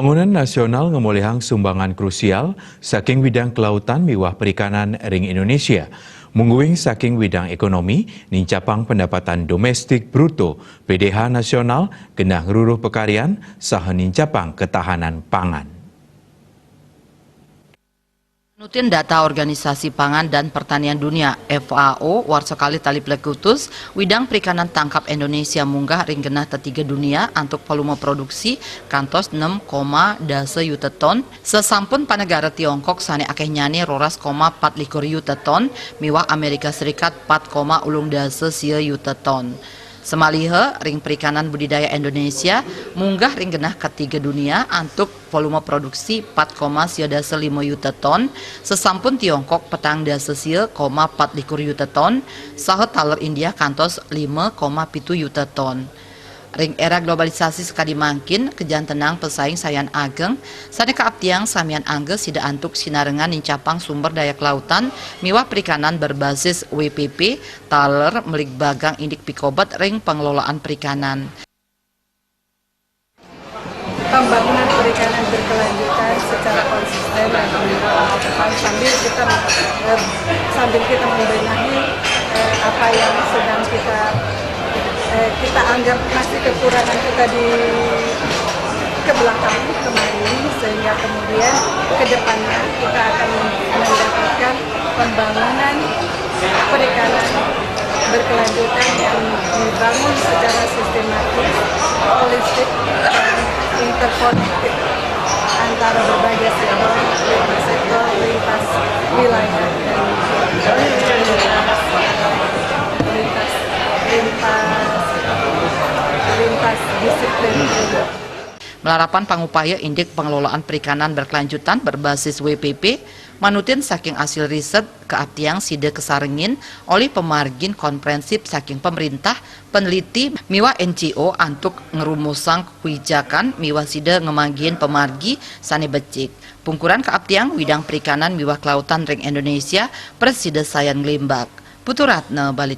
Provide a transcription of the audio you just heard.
Pembangunan nasional ngemolehang sumbangan krusial saking bidang kelautan miwah perikanan ring Indonesia. Mungguing saking bidang ekonomi, nincapang pendapatan domestik bruto PDH nasional genah ngeruruh pekarian saha nincapang ketahanan pangan. Nutin data Organisasi Pangan dan Pertanian Dunia FAO warsakali tali plekutus widang perikanan tangkap Indonesia munggah ring genah ketiga dunia untuk volume produksi kantos 6,2 juta ton sesampun panegara Tiongkok sane akeh nyane roras 4 juta ton miwah Amerika Serikat 4,2 juta ton. Semaliha ring perikanan budidaya Indonesia munggah ring genah ketiga dunia untuk volume produksi 4,5 juta ton sesampun Tiongkok petang dasa 4 juta ton saha taler India kantos 5,7 juta ton. Ring era globalisasi sekali mangkin kejan tenang pesaing sayan ageng sane kaaptiang samian angge sida antuk sinarengan nincapang sumber daya kelautan miwah perikanan berbasis WPP taler melik bagang indik pikobat ring pengelolaan perikanan. Pembangunan perikanan berkelanjutan secara konsisten dan sambil kita membenahi apa yang sedang kita anggap masih kekurangan kita di kebelakang kemarin, sehingga kemudian ke depannya kita akan mendapatkan pembangunan perikanan berkelanjutan yang dibangun secara sistematis, holistik, dan interkonektif antara berbagai sektor lintas wilayah dan lintas disiplin. Melarapan pangupaya indeks pengelolaan perikanan berkelanjutan berbasis WPP manutin saking hasil riset keaptiang sida kesarengin oleh pemargin komprehensif saking pemerintah peneliti miwah NGO antuk ngerumusang kebijakan miwah sida ngemagin pemargi sane becik pungkuran keaptiang widang perikanan miwah kelautan ring Indonesia presida sayan Lembak Puturatna Bali.